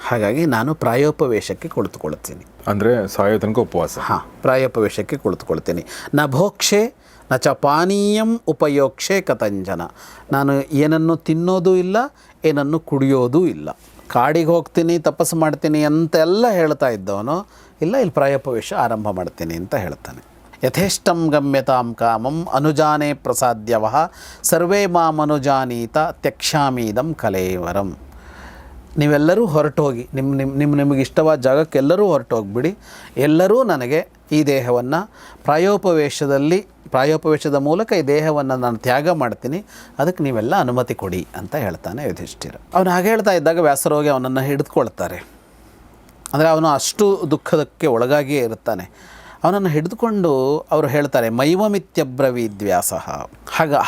Speaker 1: ಹಾಗಾಗಿ ನಾನು ಪ್ರಾಯೋಪವೇಶಕ್ಕೆ ಕುಳಿತುಕೊಳ್ತೀನಿ.
Speaker 2: ಅಂದರೆ ಸಾಯೋ ತನಕ ಉಪವಾಸ.
Speaker 1: ಹಾಂ, ಪ್ರಾಯೋಪವೇಶಕ್ಕೆ ಕುಳಿತುಕೊಳ್ತೀನಿ. ನ ಭೋಕ್ಷೆ ನ ಚ ಪಾನೀಯಂ ಉಪಯೋಕ್ಷೆ ಕಥಂಜನ, ನಾನು ಏನನ್ನು ತಿನ್ನೋದು ಇಲ್ಲ, ಏನನ್ನು ಕುಡಿಯೋದೂ ಇಲ್ಲ. ಕಾಡಿಗೆ ಹೋಗ್ತೀನಿ, ತಪಸ್ಸು ಮಾಡ್ತೀನಿ ಅಂತೆಲ್ಲ ಹೇಳ್ತಾ ಇದ್ದವನು, ಇಲ್ಲ ಇಲ್ಲಿ ಪ್ರಾಯೋಪವೇಶ ಆರಂಭ ಮಾಡ್ತೀನಿ ಅಂತ ಹೇಳ್ತಾನೆ. ಯಥೇಷ್ಟಂ ಗಮ್ಯತಾಂ ಕಾಮಂ ಅನುಜಾನೇ ಪ್ರಸಾದ್ಯವಃ ಸರ್ವೇ ಮಾಂ ಅನುಜಾನೀತ ತ್ಯಕ್ಷಾಮೀದಂ ಕಲೇವರಂ. ನೀವೆಲ್ಲರೂ ಹೊರಟೋಗಿ ನಿಮಗೆ ಇಷ್ಟವಾದ ಜಾಗಕ್ಕೆ ಎಲ್ಲರೂ ಹೊರಟೋಗ್ಬಿಡಿ, ಎಲ್ಲರೂ ನನಗೆ ಈ ದೇಹವನ್ನು ಪ್ರಾಯೋಪವೇಶದ ಮೂಲಕ ಈ ದೇಹವನ್ನು ನಾನು ತ್ಯಾಗ ಮಾಡ್ತೀನಿ, ಅದಕ್ಕೆ ನೀವೆಲ್ಲ ಅನುಮತಿ ಕೊಡಿ ಅಂತ ಹೇಳ್ತಾನೆ ಯುಧಿಷ್ಠಿರ. ಅವನು ಹಾಗೆ ಹೇಳ್ತಾ ಇದ್ದಾಗ ವ್ಯಾಸರೋಗಿ ಅವನನ್ನು ಹಿಡಿದುಕೊಳ್ತಾರೆ. ಅಂದರೆ ಅವನು ಅಷ್ಟು ದುಃಖದಕ್ಕೆ ಒಳಗಾಗಿಯೇ ಇರ್ತಾನೆ. ಅವನನ್ನು ಹಿಡಿದುಕೊಂಡು ಅವರು ಹೇಳ್ತಾರೆ, ಮೈವಮಿತ್ಯಬ್ರವೀದ್ ವ್ಯಾಸಃ,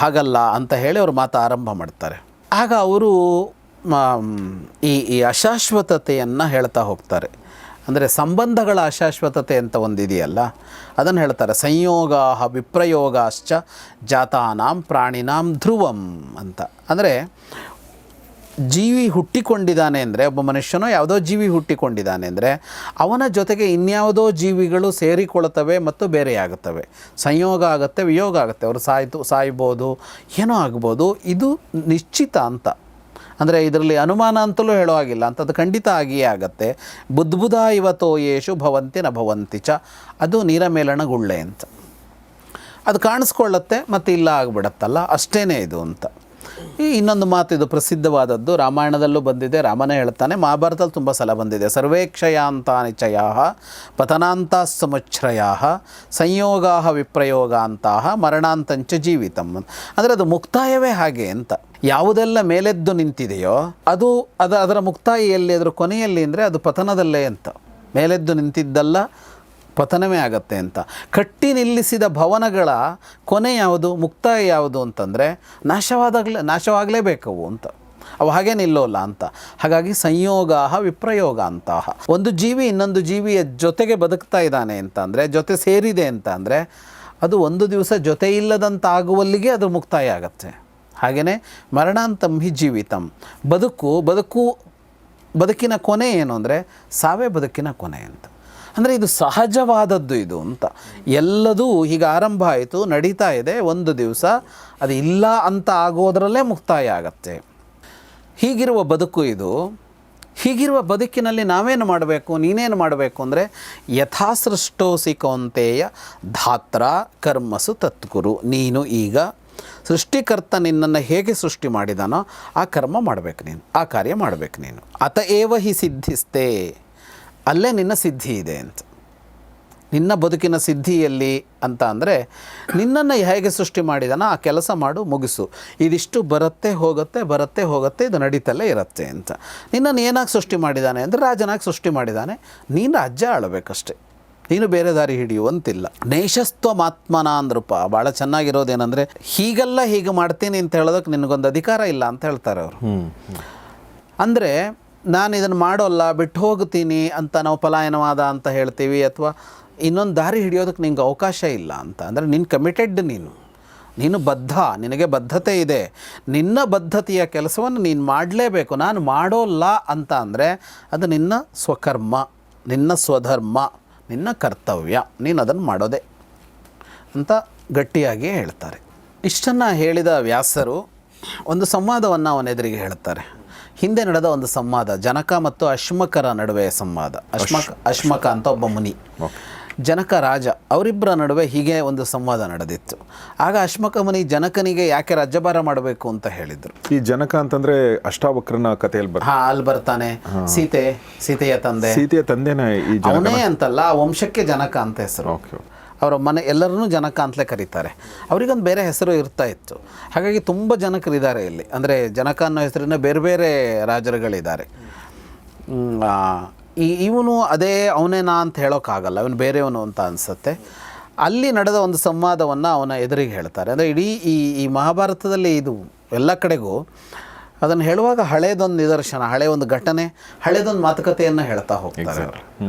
Speaker 1: ಹಾಗಲ್ಲ ಅಂತ ಹೇಳಿ ಅವರು ಮಾತು ಆರಂಭ ಮಾಡ್ತಾರೆ. ಆಗ ಅವರು ಈ ಅಶಾಶ್ವತತೆಯನ್ನು ಹೇಳ್ತಾ ಹೋಗ್ತಾರೆ. ಅಂದರೆ ಸಂಬಂಧಗಳ ಅಶಾಶ್ವತತೆ ಅಂತ ಒಂದಿದೆಯಲ್ಲ, ಅದನ್ನು ಹೇಳ್ತಾರೆ. ಸಂಯೋಗಾ ವಿಪ್ರಯೋಗಾಶ್ಚ ಜಾತಾನಾಂ ಪ್ರಾಣಿನಾಂ ಧ್ರುವಂ ಅಂತ. ಅಂದರೆ ಜೀವಿ ಹುಟ್ಟಿಕೊಂಡಿದ್ದಾನೆ ಅಂದರೆ, ಒಬ್ಬ ಮನುಷ್ಯನೋ ಯಾವುದೋ ಜೀವಿ ಹುಟ್ಟಿಕೊಂಡಿದ್ದಾನೆ ಅಂದರೆ, ಅವನ ಜೊತೆಗೆ ಇನ್ಯಾವುದೋ ಜೀವಿಗಳು ಸೇರಿಕೊಳ್ತವೆ ಮತ್ತು ಬೇರೆಯಾಗುತ್ತವೆ. ಸಂಯೋಗ ಆಗುತ್ತೆ, ವಿಯೋಗ ಆಗುತ್ತೆ. ಅವರು ಸಾಯ್ಬೋದು, ಏನೋ ಆಗ್ಬೋದು. ಇದು ನಿಶ್ಚಿತ ಅಂತ. ಅಂದರೆ ಇದರಲ್ಲಿ ಅನುಮಾನ ಅಂತಲೂ ಹೇಳೋ ಹಾಗಿಲ್ಲ ಅಂಥದ್ದು ಖಂಡಿತ ಆಗಿಯೇ ಆಗತ್ತೆ. ಬುದ್ಬುಧ ಇವತ್ತೋ ಯೇಷು ಭವಂತಿ ನ ಭವಂತಿ ಚ, ಅದು ನೀರ ಮೇಲಣ ಗುಳ್ಳೆ ಅಂತ. ಅದು ಕಾಣಿಸ್ಕೊಳ್ಳುತ್ತೆ ಮತ್ತು ಇಲ್ಲ ಆಗಿಬಿಡತ್ತಲ್ಲ, ಅಷ್ಟೇ ಇದು ಅಂತ. ಈ ಇನ್ನೊಂದು ಮಾತು, ಇದು ಪ್ರಸಿದ್ಧವಾದದ್ದು, ರಾಮಾಯಣದಲ್ಲೂ ಬಂದಿದೆ, ರಾಮನೇ ಹೇಳ್ತಾನೆ, ಮಹಾಭಾರತದಲ್ಲಿ ತುಂಬ ಸಲ ಬಂದಿದೆ. ಸರ್ವೇ ಕ್ಷಯಾಂತಾನಿ ಚಯಾಃ ಪತನಾಂತಾಃ ಸಮುಚ್ಛ್ರಯಾಃ ಸಂಯೋಗಾಃ ವಿಪ್ರಯೋಗಾಂತಾಃ ಮರಣಾಂತಂಚ ಜೀವಿತಂ. ಅಂದರೆ ಅದು ಮುಕ್ತಾಯವೇ ಹಾಗೆ ಅಂತ. ಯಾವುದೆಲ್ಲ ಮೇಲೆದ್ದು ನಿಂತಿದೆಯೋ ಅದರ ಮುಕ್ತಾಯಿಯಲ್ಲಿ, ಅದರ ಕೊನೆಯಲ್ಲಿ ಅಂದರೆ ಅದು ಪತನದಲ್ಲೇ ಅಂತ. ಮೇಲೆದ್ದು ನಿಂತಿದ್ದಲ್ಲ ಪತನವೇ ಆಗತ್ತೆ ಅಂತ. ಕಟ್ಟಿ ನಿಲ್ಲಿಸಿದ ಭವನಗಳ ಕೊನೆ ಯಾವುದು, ಮುಕ್ತಾಯ ಯಾವುದು ಅಂತಂದರೆ ನಾಶವಾಗಲೇಬೇಕವು ಅಂತ. ಅವು ಹಾಗೆ ನಿಲ್ಲೋಲ್ಲ ಅಂತ. ಹಾಗಾಗಿ ಸಂಯೋಗ ವಿಪ್ರಯೋಗ ಅಂತಹ ಒಂದು ಜೀವಿ ಇನ್ನೊಂದು ಜೀವಿಯ ಜೊತೆಗೆ ಬದುಕ್ತಾ ಇದ್ದಾನೆ ಅಂತ ಅಂದರೆ, ಜೊತೆ ಸೇರಿದೆ ಅಂತ ಅಂದರೆ, ಅದು ಒಂದು ದಿವಸ ಜೊತೆ ಇಲ್ಲದಂತಾಗುವಲ್ಲಿಗೆ ಅದು ಮುಕ್ತಾಯ ಆಗತ್ತೆ. ಹಾಗೆಯೇ ಮರಣಾಂತಂ ಹಿ ಜೀವಿತಂ, ಬದುಕಿನ ಕೊನೆ ಏನು ಅಂದರೆ ಸಾವೇ ಬದುಕಿನ ಕೊನೆ ಅಂತ. ಅಂದರೆ ಇದು ಸಹಜವಾದದ್ದು ಇದು ಅಂತ. ಎಲ್ಲದೂ ಹೀಗೆ ಆರಂಭ ಆಯಿತು, ನಡೀತಾ ಇದೆ, ಒಂದು ದಿವಸ ಅದು ಇಲ್ಲ ಅಂತ ಆಗೋದರಲ್ಲೇ ಮುಕ್ತಾಯ ಆಗತ್ತೆ. ಹೀಗಿರುವ ಬದುಕು ಇದು. ಹೀಗಿರುವ ಬದುಕಿನಲ್ಲಿ ನಾವೇನು ಮಾಡಬೇಕು, ನೀನೇನು ಮಾಡಬೇಕು ಅಂದರೆ ಯಥಾಸೃಷ್ಟೋಸಿ ಕೌಂತೆಯ ಧಾತ್ರ ಕರ್ಮಸು ತತ್ಕುರು. ನೀನು ಈಗ ಸೃಷ್ಟಿಕರ್ತ ನಿನ್ನನ್ನು ಹೇಗೆ ಸೃಷ್ಟಿ ಮಾಡಿದಾನೋ ಆ ಕರ್ಮ ಮಾಡಬೇಕು ನೀನು, ಆ ಕಾರ್ಯ ಮಾಡಬೇಕು ನೀನು. ಅತಏವ ಹಿ ಸಿದ್ಧಿಸ್ತೆ, ಅಲ್ಲೇ ನಿನ್ನ ಸಿದ್ಧಿ ಇದೆ ಅಂತ. ನಿನ್ನ ಬದುಕಿನ ಸಿದ್ಧಿಯಲ್ಲಿ ಅಂತ ಅಂದರೆ ನಿನ್ನನ್ನು ಹೇಗೆ ಸೃಷ್ಟಿ ಮಾಡಿದಾನೋ ಆ ಕೆಲಸ ಮಾಡು, ಮುಗಿಸು. ಇದಿಷ್ಟು ಬರುತ್ತೆ ಹೋಗುತ್ತೆ, ಇದು ನಡೀತಲ್ಲೇ ಇರುತ್ತೆ ಅಂತ. ನಿನ್ನನ್ನು ಏನಾಗಿ ಸೃಷ್ಟಿ ಮಾಡಿದ್ದಾನೆ ಅಂದರೆ ರಾಜನಾಗಿ ಸೃಷ್ಟಿ ಮಾಡಿದ್ದಾನೆ. ನೀನು ರಾಜ್ಯ ಆಳಬೇಕಷ್ಟೆ, ನೀನು ಬೇರೆ ದಾರಿ ಹಿಡಿಯುವಂತಿಲ್ಲ. ನೈಷಸ್ತ್ವಮಾತ್ಮನ ಅಂದ್ರಪ್ಪ ಭಾಳ ಚೆನ್ನಾಗಿರೋದೇನೆಂದರೆ, ಹೀಗೆಲ್ಲ ಹೀಗೆ ಮಾಡ್ತೀನಿ ಅಂತ ಹೇಳೋದಕ್ಕೆ ನಿನಗೊಂದು ಅಧಿಕಾರ ಇಲ್ಲ ಅಂತ ಹೇಳ್ತಾರೆ ಅವರು. ಅಂದರೆ ನಾನು ಇದನ್ನು ಮಾಡೋಲ್ಲ, ಬಿಟ್ಟು ಹೋಗ್ತೀನಿ ಅಂತ ನಾವು ಪಲಾಯನವಾದ ಅಂತ ಹೇಳ್ತೀವಿ, ಅಥವಾ ಇನ್ನೊಂದು ದಾರಿ ಹಿಡಿಯೋದಕ್ಕೆ ನಿಂಗೆ ಅವಕಾಶ ಇಲ್ಲ ಅಂತ. ಅಂದರೆ ನೀನು ಕಮಿಟೆಡ್, ನೀನು ಬದ್ಧ, ನಿನಗೆ ಬದ್ಧತೆ ಇದೆ. ನಿನ್ನ ಬದ್ಧತೆಯ ಕೆಲಸವನ್ನು ನೀನು ಮಾಡಲೇಬೇಕು. ನಾನು ಮಾಡೋಲ್ಲ ಅಂತ ಅಂದರೆ ಅದು ನಿನ್ನ ಸ್ವಕರ್ಮ, ನಿನ್ನ ಸ್ವಧರ್ಮ, ನಿನ್ನ ಕರ್ತವ್ಯ, ನೀನು ಅದನ್ನು ಮಾಡೋದೆ ಅಂತ ಗಟ್ಟಿಯಾಗಿ ಹೇಳ್ತಾರೆ. ಇಷ್ಟನ್ನು ಹೇಳಿದ ವ್ಯಾಸರು ಒಂದು ಸಂವಾದವನ್ನು ಅವನೆದುರಿಗೆ ಹೇಳ್ತಾರೆ. ಹಿಂದೆ ನಡೆದ ಒಂದು ಸಂವಾದ, ಜನಕ ಮತ್ತು ಅಶ್ಮಕರ ನಡುವೆ ಸಂವಾದ. ಅಶ್ಮಕ ಅಂತ ಒಬ್ಬ ಮುನಿ, ಜನಕ ರಾಜ, ಅವರಿಬ್ಬರ ನಡುವೆ ಹೀಗೆ ಒಂದು ಸಂವಾದ ನಡೆದಿತ್ತು. ಆಗ ಅಶ್ಮಕ ಮುನಿ ಜನಕನಿಗೆ ಯಾಕೆ ರಾಜ್ಯಭಾರ ಮಾಡಬೇಕು ಅಂತ ಹೇಳಿದರು.
Speaker 2: ಈ ಜನಕ ಅಂತಂದ್ರೆ ಅಷ್ಟಾವಕ್ರನ ಕಥೆಯಲ್ಲಿ
Speaker 1: ಅಲ್ಲಿ ಬರ್ತಾನೆ. ಸೀತೆಯ
Speaker 2: ತಂದೆನ
Speaker 1: ಅವನೇ ಅಂತಲ್ಲ, ಆ ವಂಶಕ್ಕೆ ಜನಕ ಅಂತ ಹೆಸರು. ಅವರ ಮನೆ ಎಲ್ಲರನ್ನೂ ಜನಕ ಅಂತಲೇ ಕರೀತಾರೆ. ಅವರಿಗೊಂದು ಬೇರೆ ಹೆಸರು ಇರ್ತಾ ಇತ್ತು. ಹಾಗಾಗಿ ತುಂಬ ಜನಕರಿದ್ದಾರೆ ಇಲ್ಲಿ. ಅಂದರೆ ಜನಕ ಅನ್ನೋ ಹೆಸರಿನ ಬೇರೆ ಬೇರೆ ರಾಜರುಗಳಿದ್ದಾರೆ. ಇವನು ಅದೇ ಅವನೇನಾ ಅಂತ ಹೇಳೋಕ್ಕಾಗಲ್ಲ, ಇವನು ಬೇರೆಯವನು ಅಂತ ಅನಿಸುತ್ತೆ. ಅಲ್ಲಿ ನಡೆದ ಒಂದು ಸಂವಾದವನ್ನು ಅವನ ಎದುರಿಗೆ ಹೇಳ್ತಾರೆ. ಅಂದರೆ ಇಡೀ ಈ ಮಹಾಭಾರತದಲ್ಲಿ ಇದು ಎಲ್ಲ ಕಡೆಗೂ ಅದನ್ನು ಹೇಳುವಾಗ ಹಳೇದೊಂದು ನಿದರ್ಶನ, ಹಳೆಯ ಒಂದು ಘಟನೆ, ಹಳೇದೊಂದು ಮಾತುಕತೆಯನ್ನು ಹೇಳ್ತಾ ಹೋಗ್ತಾರೆ.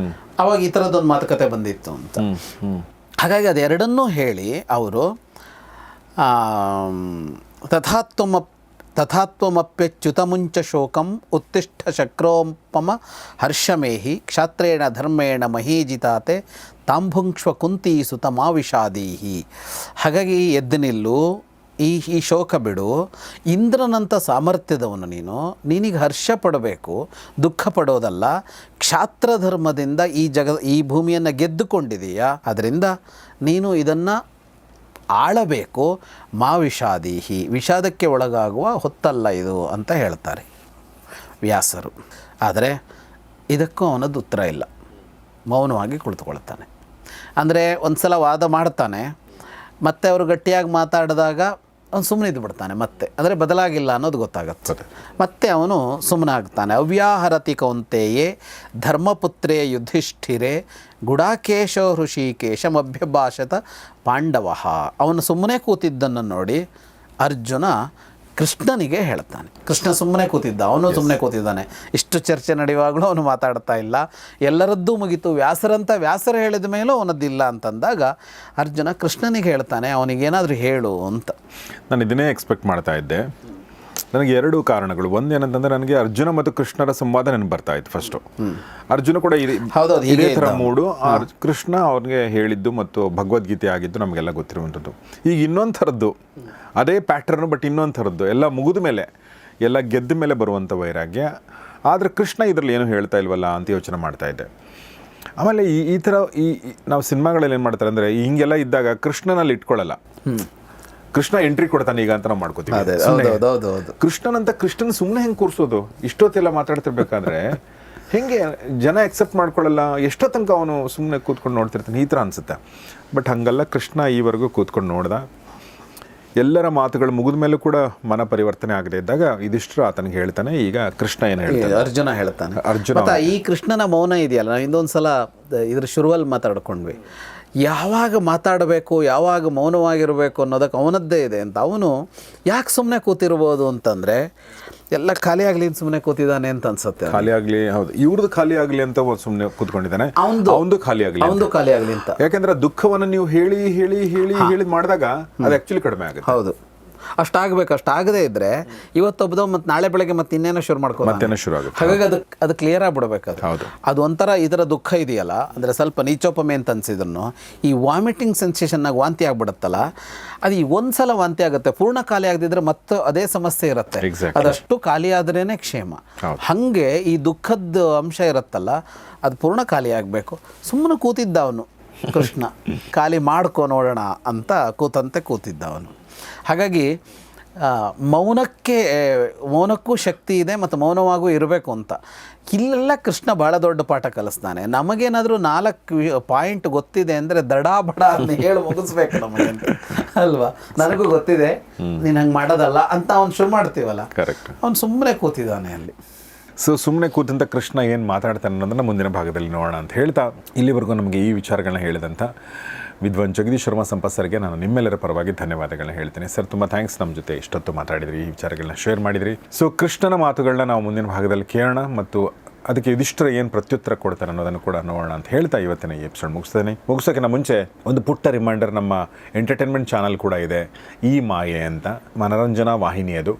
Speaker 1: ಅವಾಗ ಈ ಥರದ್ದೊಂದು ಮಾತುಕತೆ ಬಂದಿತ್ತು ಅಂತ. ಹಾಗಾಗಿ ಅದೆರಡನ್ನೂ ಹೇಳಿ ಅವರು ತಥಾತ್ವಮಪ್ಯಚ್ಯುತಮುಂಚ ಶೋಕಂ ಉತ್ತಿಷ್ಠ ಶಕ್ರೋಪಮ ಹರ್ಷಮೇಹಿ ಕ್ಷಾತ್ರೇಣ ಧರ್ಮೇಣ ಮಹೀಜಿತಾತೆ ತಾಂಭುಂಕ್ಷ್ವ ಕುಂತಿ ಸುತ ಮಾವಿಷಾದೀಹಿ. ಹಾಗಾಗಿ ಎದ್ದು ನಿಲ್ಲು, ಈ ಶೋಕ ಬಿಡು. ಇಂದ್ರನಂಥ ಸಾಮರ್ಥ್ಯದವನು ನೀನೀಗ ಹರ್ಷ ಪಡಬೇಕು, ದುಃಖ ಪಡೋದಲ್ಲ. ಕ್ಷಾತ್ರ ಧರ್ಮದಿಂದ ಈ ಭೂಮಿಯನ್ನು ಗೆದ್ದುಕೊಂಡಿದೆಯಾ, ಅದರಿಂದ ನೀನು ಇದನ್ನು ಆಳಬೇಕು. ಮಾವಿಷಾದೀಹಿ, ವಿಷಾದಕ್ಕೆ ಒಳಗಾಗುವ ಹೊತ್ತಲ್ಲ ಇದು ಅಂತ ಹೇಳ್ತಾರೆ ವ್ಯಾಸರು. ಆದರೆ ಇದಕ್ಕೂ ಅವನದ್ದು ಉತ್ತರ ಇಲ್ಲ, ಮೌನವಾಗಿ ಕುಳಿತುಕೊಳ್ತಾನೆ. ಅಂದರೆ ಒಂದು ಸಲ ವಾದ ಮಾಡ್ತಾನೆ, ಮತ್ತೆ ಅವರು ಗಟ್ಟಿಯಾಗಿ ಮಾತಾಡಿದಾಗ ಅವನು ಸುಮ್ಮನೆ ಇದ್ದು ಬಿಡ್ತಾನೆ. ಮತ್ತೆ ಅಂದರೆ ಬದಲಾಗಿಲ್ಲ ಅನ್ನೋದು ಗೊತ್ತಾಗುತ್ತೆ. ಮತ್ತೆ ಅವನು ಸುಮ್ಮನೆ ಆಗ್ತಾನೆ. ಅವ್ಯಾಹರತಿ ಕೌಂತೆಯೇ ಧರ್ಮಪುತ್ರೇ ಯುಧಿಷ್ಠಿರೇ ಗುಡಾಕೇಶ ಹೃಷಿಕೇಶಮಭ್ಯಭಾಷತ ಪಾಂಡವ. ಅವನು ಸುಮ್ಮನೆ ಕೂತಿದ್ದನ್ನು ನೋಡಿ ಅರ್ಜುನ ಕೃಷ್ಣನಿಗೆ ಹೇಳ್ತಾನೆ. ಕೃಷ್ಣ ಸುಮ್ಮನೆ ಕೂತಿದ್ದ, ಅವನು ಸುಮ್ಮನೆ ಕೂತಿದ್ದಾನೆ. ಇಷ್ಟು ಚರ್ಚೆ ನಡೆಯುವಾಗಲೂ ಅವನು ಮಾತಾಡ್ತಾ ಇಲ್ಲ. ಎಲ್ಲರದ್ದೂ ಮುಗೀತು. ವ್ಯಾಸರು ಹೇಳಿದ ಮೇಲೂ ಅವನದ್ದಿಲ್ಲ ಅಂತಂದಾಗ ಅರ್ಜುನ ಕೃಷ್ಣನಿಗೆ ಹೇಳ್ತಾನೆ, ಅವನಿಗೇನಾದರೂ ಹೇಳು ಅಂತ.
Speaker 2: ನಾನು ಇದನ್ನೇ ಎಕ್ಸ್ಪೆಕ್ಟ್ ಮಾಡ್ತಾ ಇದ್ದೆ. ನನಗೆ ಎರಡು ಕಾರಣಗಳು. ಒಂದೇನಂತಂದ್ರೆ, ನನಗೆ ಅರ್ಜುನ ಮತ್ತು ಕೃಷ್ಣರ ಸಂವಾದ ನೆನಪು ಬರ್ತಾ ಇತ್ತು. ಫಸ್ಟು ಅರ್ಜುನ ಕೂಡ ಇದೇ ಥರ ಮೂಡು, ಕೃಷ್ಣ ಅವ್ರಿಗೆ ಹೇಳಿದ್ದು ಮತ್ತು ಭಗವದ್ಗೀತೆ ಆಗಿದ್ದು ನಮಗೆಲ್ಲ ಗೊತ್ತಿರುವಂಥದ್ದು. ಈಗ ಇನ್ನೊಂದು ಥರದ್ದು ಅದೇ ಪ್ಯಾಟ್ರನ್ನು, ಬಟ್ ಇನ್ನೊಂದು ಥರದ್ದು, ಎಲ್ಲ ಮುಗಿದ ಮೇಲೆ, ಎಲ್ಲ ಗೆದ್ದ ಮೇಲೆ ಬರುವಂಥ ವೈರಾಗ್ಯ. ಆದರೆ ಕೃಷ್ಣ ಇದರಲ್ಲಿ ಏನೂ ಹೇಳ್ತಾ ಇಲ್ವಲ್ಲ ಅಂತ ಯೋಚನೆ ಮಾಡ್ತಾ ಇದ್ದೆ. ಆಮೇಲೆ ಈ ಥರ ನಾವು ಸಿನಿಮಾಗಳಲ್ಲಿ ಏನು ಮಾಡ್ತಾರೆ ಅಂದರೆ, ಹಿಂಗೆಲ್ಲ ಇದ್ದಾಗ ಕೃಷ್ಣನಲ್ಲಿ ಇಟ್ಕೊಳ್ಳಲ್ಲ. ಕೃಷ್ಣ ಎಂಟ್ರಿ ಕೊಡ್ತಾನೆ ಈಗ ಅಂತ ನಾವು ಮಾಡ್ಕೋತೀವಿ. ಕೃಷ್ಣನ ಸುಮ್ಮನೆ ಹೆಂಗೆ ಕೂರಿಸೋದು? ಇಷ್ಟೊತ್ತೆಲ್ಲ ಮಾತಾಡ್ತಿರ್ಬೇಕಾದ್ರೆ ಹೆಂಗೆ ಜನ ಎಕ್ಸೆಪ್ಟ್ ಮಾಡ್ಕೊಳ್ಳಲ್ಲ? ಎಷ್ಟೋ ತನಕ ಅವನು ಸುಮ್ಮನೆ ಕೂತ್ಕೊಂಡು ನೋಡ್ತಿರ್ತಾನೆ, ಈ ಥರ ಅನಿಸುತ್ತೆ. ಬಟ್ ಹಂಗಲ್ಲ, ಕೃಷ್ಣ ಈವರೆಗೂ ಕೂತ್ಕೊಂಡು ನೋಡ್ದ. ಎಲ್ಲರ ಮಾತುಗಳು ಮುಗಿದ ಮೇಲೂ ಕೂಡ ಮನ ಪರಿವರ್ತನೆ ಆಗದೆ ಇದ್ದಾಗ ಯುಧಿಷ್ಠಿರ ಆತನಿಗೆ ಹೇಳ್ತಾನೆ, ಈಗ ಕೃಷ್ಣ ಏನು ಹೇಳ್ತಾನೆ,
Speaker 1: ಅರ್ಜುನ ಹೇಳ್ತಾನೆ.
Speaker 2: ಅರ್ಜುನ
Speaker 1: ಮತ್ತು ಈ ಕೃಷ್ಣನ ಮೌನ ಇದೆಯಲ್ಲ, ನಾವು ಇನ್ನೊಂದು ಸಲ ಇದ್ರ ಶುರುವಲ್ಲಿ ಮಾತಾಡ್ಕೊಂಡ್ವಿ. ಯಾವಾಗ ಮಾತಾಡಬೇಕು, ಯಾವಾಗ ಮೌನವಾಗಿರಬೇಕು ಅನ್ನೋದಕ್ಕೆ ಅವನದ್ದೇ ಇದೆ ಅಂತ. ಅವನು ಯಾಕೆ ಸುಮ್ಮನೆ ಕೂತಿರ್ಬೋದು ಅಂತಂದರೆ, ಎಲ್ಲ ಖಾಲಿ ಆಗಲಿ ಸುಮ್ಮನೆ ಕೂತಿದ್ದಾನೆ ಅಂತ ಅನ್ಸುತ್ತೆ.
Speaker 2: ಖಾಲಿ ಆಗಲಿ, ಹೌದು, ಇವ್ರದ್ದು ಖಾಲಿ ಆಗಲಿ ಅಂತ ಸುಮ್ಮನೆ ಕೂತ್ಕೊಂಡಿದ್ದಾನೆ, ಅವನದು ಖಾಲಿ ಆಗಲಿ,
Speaker 1: ಅವನದು ಖಾಲಿ ಆಗಲಿ ಅಂತ.
Speaker 2: ಯಾಕೆಂದ್ರೆ ದುಃಖವನ್ನು ನೀವು ಹೇಳಿ ಹೇಳಿ ಹೇಳಿ ಹೇಳಿ ಮಾಡಿದಾಗ ಅದು ಆ್ಯಕ್ಚುಲಿ ಕಡಿಮೆ ಆಗುತ್ತೆ.
Speaker 1: ಹೌದು, ಅಷ್ಟಾಗಬೇಕು. ಅಷ್ಟಾಗದೇ ಇದ್ದರೆ ಇವತ್ತೊಬ್ಬದು ಮತ್ತು ನಾಳೆ ಬೆಳಗ್ಗೆ ಮತ್ತೆ ಇನ್ನೇನೋ ಶುರು
Speaker 2: ಮತ್ತೇನೋ ಶುರು ಆಗುತ್ತೆ.
Speaker 1: ಹಾಗಾಗಿ ಅದು ಕ್ಲಿಯರ್ ಆಗಿಬಿಡ್ಬೇಕು.
Speaker 2: ಹೌದು,
Speaker 1: ಅದು ಒಂಥರ ಇದರ ದುಃಖ ಇದೆಯಲ್ಲ, ಅಂದರೆ ಸ್ವಲ್ಪ ನೀಚೋಪಮೆ ಅಂತ ಅನ್ಸಿದ್ರು ಈ ವಾಮಿಟಿಂಗ್ ಸೆನ್ಸೇಷನ್ನಾಗ ವಾಂತಿ ಆಗ್ಬಿಡುತ್ತಲ್ಲ, ಅದು ಈ ಒಂದು ಸಲ ವಾಂತಿ ಆಗುತ್ತೆ, ಪೂರ್ಣ ಖಾಲಿ ಆಗದಿದ್ರೆ ಮತ್ತೆ ಅದೇ ಸಮಸ್ಯೆ ಇರುತ್ತೆ. ಅದಷ್ಟು ಖಾಲಿ ಆದ್ರೇ ಕ್ಷೇಮ. ಹಾಗೆ ಈ ದುಃಖದ ಅಂಶ ಇರುತ್ತಲ್ಲ, ಅದು ಪೂರ್ಣ ಖಾಲಿ ಆಗಬೇಕು. ಸುಮ್ಮನೆ ಕೂತಿದ್ದ ಅವನು ಕೃಷ್ಣ, ಖಾಲಿ ಮಾಡ್ಕೊ ನೋಡೋಣ ಅಂತ ಕೂತಿದ್ದ ಅವನು. ಹಾಗಾಗಿ ಮೌನಕ್ಕೂ ಶಕ್ತಿ ಇದೆ ಮತ್ತು ಮೌನವಾಗೂ ಇರಬೇಕು ಅಂತ ಇಲ್ಲೆಲ್ಲ ಕೃಷ್ಣ ಭಾಳ ದೊಡ್ಡ ಪಾಠ ಕಲಿಸ್ತಾನೆ. ನಮಗೇನಾದರೂ 4 ಪಾಯಿಂಟ್ ಗೊತ್ತಿದೆ ಅಂದರೆ ದಡಾಬಡ ಅದನ್ನ ಹೇಳಿ ಮುಗಿಸ್ಬೇಕು ನಮಗೆ ಅಂತ ಅಲ್ವಾ. ನನಗೂ ಗೊತ್ತಿದೆ, ನೀನು ಹಂಗೆ ಮಾಡೋದಲ್ಲ ಅಂತ ಅವ್ನು ಶುರು ಮಾಡ್ತೀವಲ್ಲ,
Speaker 2: ಕರೆಕ್ಟ್.
Speaker 1: ಅವ್ನು ಸುಮ್ಮನೆ ಕೂತಿದ್ದಾನೆ ಅಲ್ಲಿ.
Speaker 2: ಸೊ ಸುಮ್ಮನೆ ಕೂತಂತ ಕೃಷ್ಣ ಏನು ಮಾತಾಡ್ತಾನೆ ಅನ್ನೋದನ್ನು ಮುಂದಿನ ಭಾಗದಲ್ಲಿ ನೋಡೋಣ ಅಂತ ಹೇಳ್ತಾ, ಇಲ್ಲಿವರೆಗೂ ನಮಗೆ ಈ ವಿಚಾರಗಳನ್ನ ಹೇಳಿದಂಥ ವಿದ್ವಾನ್ ಜಗದೀಶ್ ಶರ್ಮಾ ಸಂಪತ್ ಸರ್ಗೆ ನಾನು ನಿಮ್ಮೆಲ್ಲರ ಪರವಾಗಿ ಧನ್ಯವಾದಗಳನ್ನ ಹೇಳ್ತೀನಿ. ಸರ್, ತುಂಬ ಥ್ಯಾಂಕ್ಸ್, ನಮ್ಮ ಜೊತೆ ಇಷ್ಟೊತ್ತು ಮಾತಾಡಿದ್ರಿ, ಈ ವಿಚಾರಗಳನ್ನ ಶೇರ್ ಮಾಡಿದ್ರಿ. ಸೊ ಕೃಷ್ಣನ ಮಾತುಗಳನ್ನ ನಾವು ಮುಂದಿನ ಭಾಗದಲ್ಲಿ ಕೇಳೋಣ ಮತ್ತು ಅದಕ್ಕೆ ಯುಧಿಷ್ಠಿರ ಏನು ಪ್ರತ್ಯುತ್ತರ ಕೊಡ್ತಾರೆ ಅನ್ನೋದನ್ನು ಕೂಡ ನೋಡೋಣ ಅಂತ ಹೇಳ್ತಾ ಇವತ್ತಿನ ಈ ಎಪಿಸೋಡ್ ಮುಗಿಸೋಕ್ಕಿಂತ ಮುಂಚೆ ಒಂದು ಪುಟ್ಟ ರಿಮೈಂಡರ್, ನಮ್ಮ ಎಂಟರ್ಟೈನ್ಮೆಂಟ್ ಚಾನಲ್ ಕೂಡ ಇದೆ, ಈ ಮಾಯೆ ಅಂತ ಮನರಂಜನಾ ವಾಹಿನಿ ಅದು.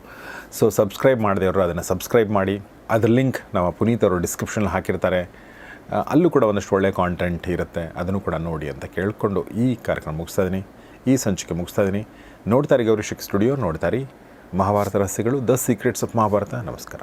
Speaker 2: ಸೊ ಸಬ್ಸ್ಕ್ರೈಬ್ ಮಾಡದೇವರು ಅದನ್ನು ಸಬ್ಸ್ಕ್ರೈಬ್ ಮಾಡಿ. ಅದ್ರ ಲಿಂಕ್ ನಮ್ಮ ಪುನೀತ್ ಅವರು ಡಿಸ್ಕ್ರಿಪ್ಷನಲ್ಲಿ ಹಾಕಿರ್ತಾರೆ, ಅಲ್ಲೂ ಕೂಡ ಒಂದಷ್ಟು ಒಳ್ಳೆಯ ಕಾಂಟೆಂಟ್ ಇರುತ್ತೆ, ಅದನ್ನು ಕೂಡ ನೋಡಿ ಅಂತ ಕೇಳಿಕೊಂಡು ಈ ಕಾರ್ಯಕ್ರಮ ಮುಗಿಸ್ತಾ ಈ ಸಂಚಿಕೆ ಮುಗಿಸ್ತಾ ಇದ್ದೀನಿ. ನೋಡ್ತಾರೆ ಗೌರಿ ಶಿಕ್ ಸ್ಟುಡಿಯೋ, ನೋಡ್ತಾರೆ ಮಹಾಭಾರತ ರಹಸ್ಯಗಳು, ದ ಸೀಕ್ರೆಟ್ಸ್ ಆಫ್ ಮಹಾಭಾರತ. ನಮಸ್ಕಾರ.